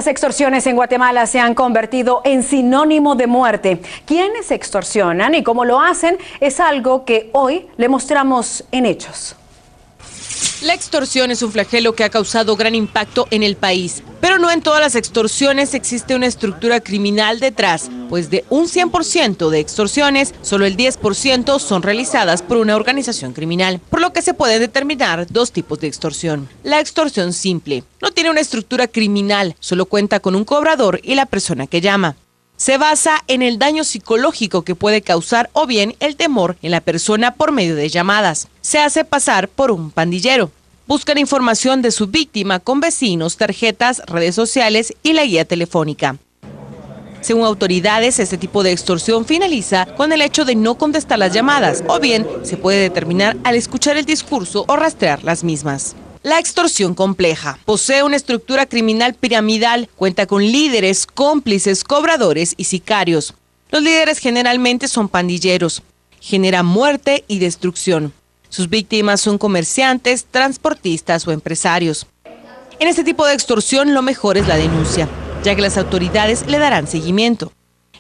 Las extorsiones en Guatemala se han convertido en sinónimo de muerte. ¿Quiénes extorsionan y cómo lo hacen? Es algo que hoy le mostramos en hechos. La extorsión es un flagelo que ha causado gran impacto en el país, pero no en todas las extorsiones existe una estructura criminal detrás, pues de un 100% de extorsiones, solo el 10% son realizadas por una organización criminal, por lo que se pueden determinar dos tipos de extorsión. La extorsión simple no tiene una estructura criminal, solo cuenta con un cobrador y la persona que llama. Se basa en el daño psicológico que puede causar o bien el temor en la persona por medio de llamadas. Se hace pasar por un pandillero. Buscan información de su víctima con vecinos, tarjetas, redes sociales y la guía telefónica. Según autoridades, este tipo de extorsión finaliza con el hecho de no contestar las llamadas o bien se puede determinar al escuchar el discurso o rastrear las mismas. La extorsión compleja posee una estructura criminal piramidal, cuenta con líderes, cómplices, cobradores y sicarios. Los líderes generalmente son pandilleros, genera muerte y destrucción. Sus víctimas son comerciantes, transportistas o empresarios. En este tipo de extorsión lo mejor es la denuncia, ya que las autoridades le darán seguimiento.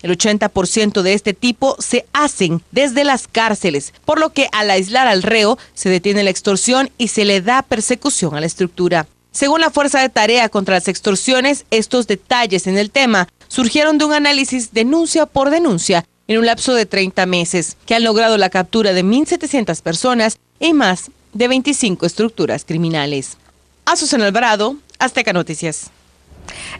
El 80% de este tipo se hacen desde las cárceles, por lo que al aislar al reo se detiene la extorsión y se le da persecución a la estructura. Según la Fuerza de Tarea contra las Extorsiones, estos detalles en el tema surgieron de un análisis denuncia por denuncia en un lapso de 30 meses, que han logrado la captura de 1.700 personas y más de 25 estructuras criminales. Azucena Alvarado, Azteca Noticias.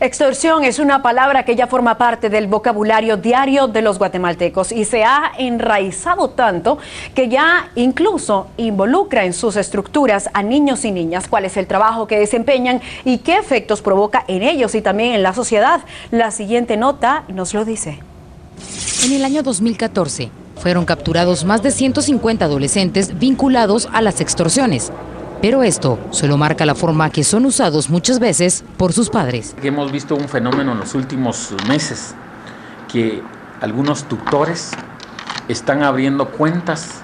Extorsión es una palabra que ya forma parte del vocabulario diario de los guatemaltecos y se ha enraizado tanto que ya incluso involucra en sus estructuras a niños y niñas. ¿Cuál es el trabajo que desempeñan y qué efectos provoca en ellos y también en la sociedad? La siguiente nota nos lo dice. En el año 2014 fueron capturados más de 150 adolescentes vinculados a las extorsiones. Pero esto solo marca la forma que son usados muchas veces por sus padres. Hemos visto un fenómeno en los últimos meses, que algunos tutores están abriendo cuentas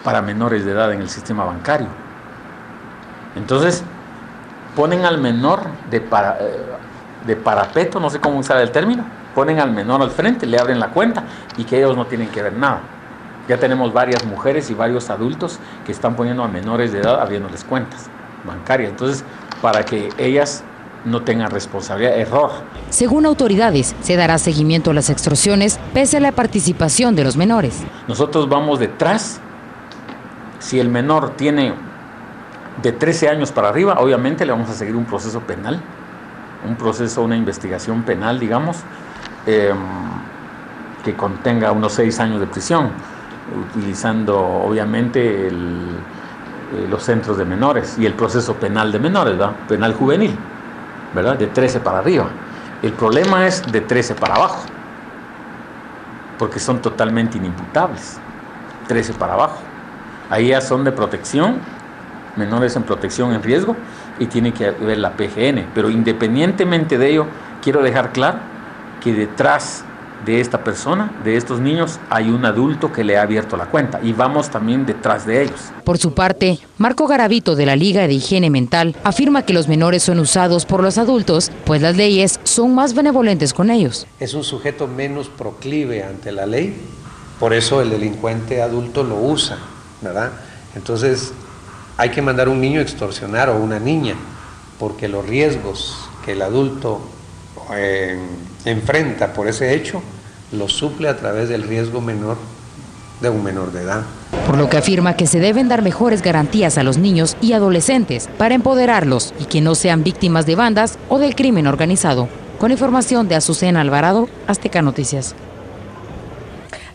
para menores de edad en el sistema bancario. Entonces, ponen al menor de parapeto, no sé cómo usar el término, ponen al menor al frente, le abren la cuenta y que ellos no tienen que ver nada. Ya tenemos varias mujeres y varios adultos que están poniendo a menores de edad abriéndoles cuentas bancarias. Entonces, para que ellas no tengan responsabilidad, error. Según autoridades, se dará seguimiento a las extorsiones pese a la participación de los menores. Nosotros vamos detrás. Si el menor tiene de 13 años para arriba, obviamente le vamos a seguir un proceso penal, una investigación penal, digamos, que contenga unos 6 años de prisión, utilizando obviamente los centros de menores y el proceso penal de menores, ¿verdad? Penal juvenil, ¿verdad? De 13 para arriba. El problema es de 13 para abajo, porque son totalmente inimputables, 13 para abajo. Ahí ya son de protección, menores en protección en riesgo, y tiene que haber la PGN. Pero independientemente de ello, quiero dejar claro que detrás de esta persona, de estos niños, hay un adulto que le ha abierto la cuenta y vamos también detrás de ellos. Por su parte, Marco Garavito de la Liga de Higiene Mental afirma que los menores son usados por los adultos, pues las leyes son más benevolentes con ellos. Es un sujeto menos proclive ante la ley, por eso el delincuente adulto lo usa, ¿verdad? Entonces hay que mandar un niño a extorsionar o una niña, porque los riesgos que el adulto enfrenta por ese hecho, lo suple a través del riesgo menor de un menor de edad. Por lo que afirma que se deben dar mejores garantías a los niños y adolescentes para empoderarlos y que no sean víctimas de bandas o del crimen organizado. Con información de Azucena Alvarado, Azteca Noticias.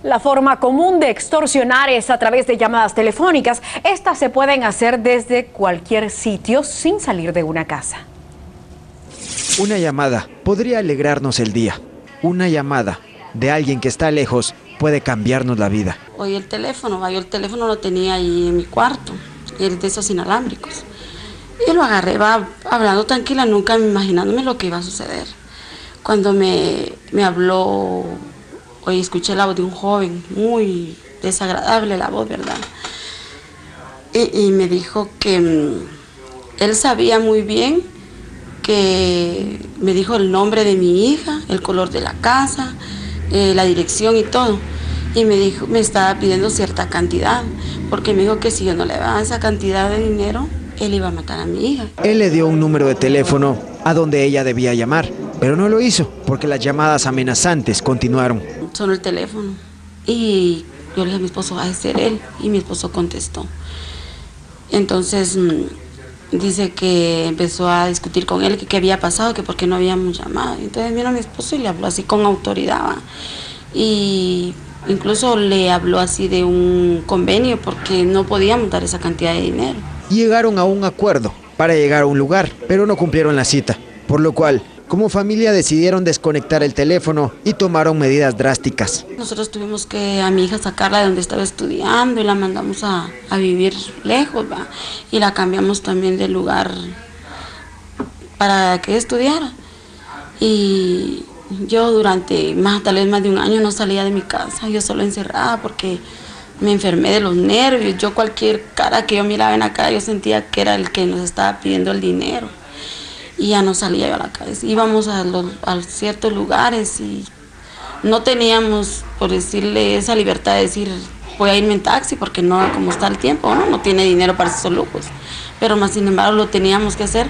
La forma común de extorsionar es a través de llamadas telefónicas. Estas se pueden hacer desde cualquier sitio sin salir de una casa. Una llamada podría alegrarnos el día. Una llamada de alguien que está lejos puede cambiarnos la vida. Oí el teléfono, yo el teléfono lo tenía ahí en mi cuarto, era de esos inalámbricos. Y lo agarré, va hablando tranquila, nunca imaginándome lo que iba a suceder. Cuando me habló, hoy escuché la voz de un joven, muy desagradable la voz, ¿verdad? Y me dijo que él sabía muy bien que me dijo el nombre de mi hija, el color de la casa, la dirección y todo. Y me estaba pidiendo cierta cantidad, porque me dijo que si yo no le daba esa cantidad de dinero, él iba a matar a mi hija. Él le dio un número de teléfono a donde ella debía llamar, pero no lo hizo porque las llamadas amenazantes continuaron. Sonó el teléfono y yo le dije a mi esposo, va a ser él, y mi esposo contestó. Entonces dice que empezó a discutir con él que qué había pasado, que por qué no habíamos llamado. Entonces vino mi esposo y le habló así con autoridad, ¿va? Y incluso le habló así de un convenio porque no podíamos dar esa cantidad de dinero. Llegaron a un acuerdo para llegar a un lugar, pero no cumplieron la cita, por lo cual, como familia decidieron desconectar el teléfono y tomaron medidas drásticas. Nosotros tuvimos que a mi hija sacarla de donde estaba estudiando y la mandamos a vivir lejos, ¿va? Y la cambiamos también de lugar para que estudiara. Y yo durante tal vez más de un año no salía de mi casa, yo solo encerrada porque me enfermé de los nervios. Yo cualquier cara que yo miraba en la calle, yo sentía que era el que nos estaba pidiendo el dinero. Y ya no salía yo a la calle. Íbamos a ciertos lugares y no teníamos, por decirle, esa libertad de decir, voy a irme en taxi, porque no, como está el tiempo, no tiene dinero para esos lujos. Pero más sin embargo lo teníamos que hacer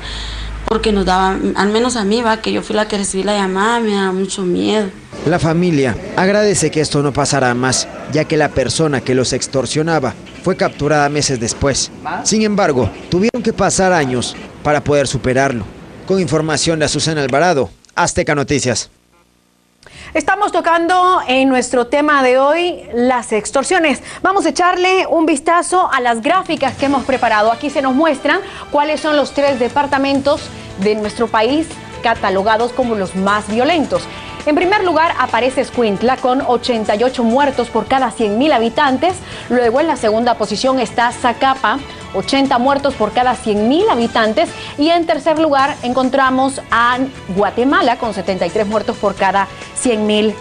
porque nos daba, al menos a mí, que yo fui la que recibí la llamada, me daba mucho miedo. La familia agradece que esto no pasara más, ya que la persona que los extorsionaba fue capturada meses después. Sin embargo, tuvieron que pasar años para poder superarlo. Con información de Azucena Alvarado, Azteca Noticias. Estamos tocando en nuestro tema de hoy las extorsiones. Vamos a echarle un vistazo a las gráficas que hemos preparado. Aquí se nos muestran cuáles son los 3 departamentos de nuestro país catalogados como los más violentos. En primer lugar aparece Escuintla con 88 muertos por cada 100.000 habitantes. Luego en la segunda posición está Zacapa, 80 muertos por cada 100.000 habitantes. Y en tercer lugar encontramos a Guatemala con 73 muertos por cada 100.000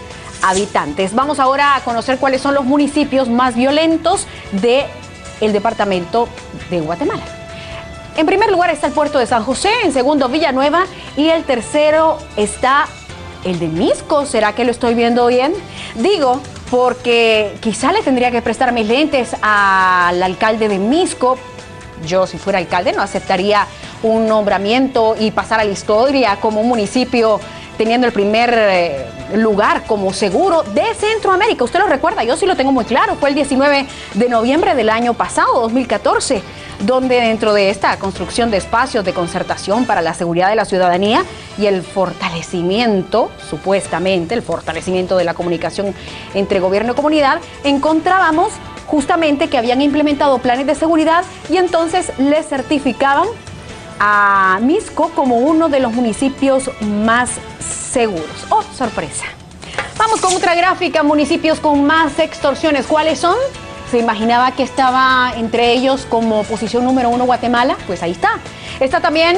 habitantes. Vamos ahora a conocer cuáles son los municipios más violentos del departamento de Guatemala. En primer lugar está el puerto de San José, en segundo Villanueva y el tercero está el de Misco. ¿Será que lo estoy viendo bien? Digo, porque quizá le tendría que prestar mis lentes al alcalde de Misco. Yo, si fuera alcalde, no aceptaría un nombramiento y pasar a la historia como un municipio teniendo el primer lugar como seguro de Centroamérica. Usted lo recuerda, yo sí lo tengo muy claro. Fue el 19 de noviembre del año pasado, 2014, donde dentro de esta construcción de espacios de concertación para la seguridad de la ciudadanía y el fortalecimiento, supuestamente, el fortalecimiento de la comunicación entre gobierno y comunidad, encontrábamos justamente que habían implementado planes de seguridad y entonces les certificaban a Misco como uno de los municipios más seguros. ¡Oh, sorpresa! Vamos con otra gráfica, municipios con más extorsiones. ¿Cuáles son? ¿Se imaginaba que estaba entre ellos como posición número 1 Guatemala? Pues ahí está. Está también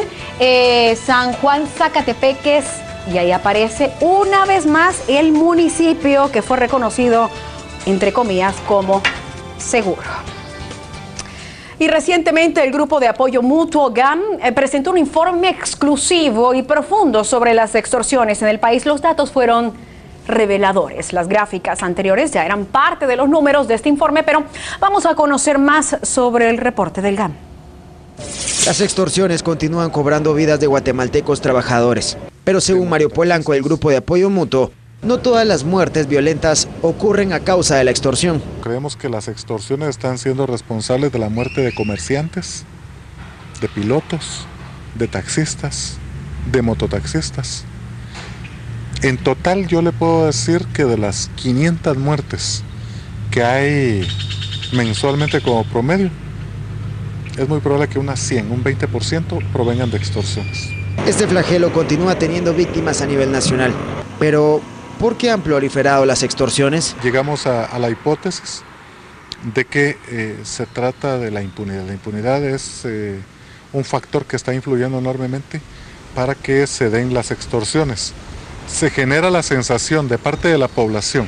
San Juan Zacatepeques y ahí aparece una vez más el municipio que fue reconocido, entre comillas, como seguro. Y recientemente el Grupo de Apoyo Mutuo GAM presentó un informe exclusivo y profundo sobre las extorsiones en el país. Los datos fueron reveladores. Las gráficas anteriores ya eran parte de los números de este informe, pero vamos a conocer más sobre el reporte del GAM. Las extorsiones continúan cobrando vidas de guatemaltecos trabajadores, pero según Mario Polanco del Grupo de Apoyo Mutuo, no todas las muertes violentas ocurren a causa de la extorsión. Creemos que las extorsiones están siendo responsables de la muerte de comerciantes, de pilotos, de taxistas, de mototaxistas. En total yo le puedo decir que de las 500 muertes que hay mensualmente como promedio, es muy probable que unas 100, un 20% provengan de extorsiones. Este flagelo continúa teniendo víctimas a nivel nacional, pero ¿por qué han proliferado las extorsiones? Llegamos a la hipótesis de que se trata de la impunidad. La impunidad es un factor que está influyendo enormemente para que se den las extorsiones. Se genera la sensación de parte de la población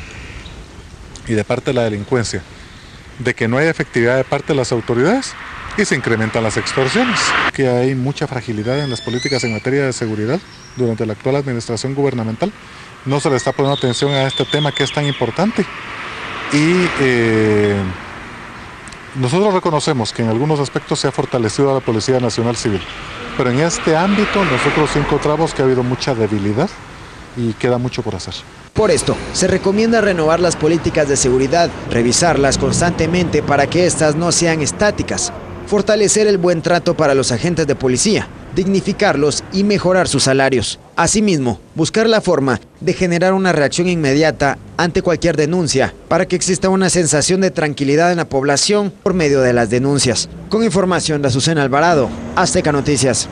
y de parte de la delincuencia de que no hay efectividad de parte de las autoridades y se incrementan las extorsiones. Que hay mucha fragilidad en las políticas en materia de seguridad durante la actual administración gubernamental. No se le está poniendo atención a este tema que es tan importante. Y nosotros reconocemos que en algunos aspectos se ha fortalecido a la Policía Nacional Civil, pero en este ámbito nosotros sí encontramos que ha habido mucha debilidad y queda mucho por hacer. Por esto, se recomienda renovar las políticas de seguridad, revisarlas constantemente para que éstas no sean estáticas, fortalecer el buen trato para los agentes de policía, dignificarlos y mejorar sus salarios. Asimismo, buscar la forma de generar una reacción inmediata ante cualquier denuncia para que exista una sensación de tranquilidad en la población por medio de las denuncias. Con información de Azucena Alvarado, Azteca Noticias.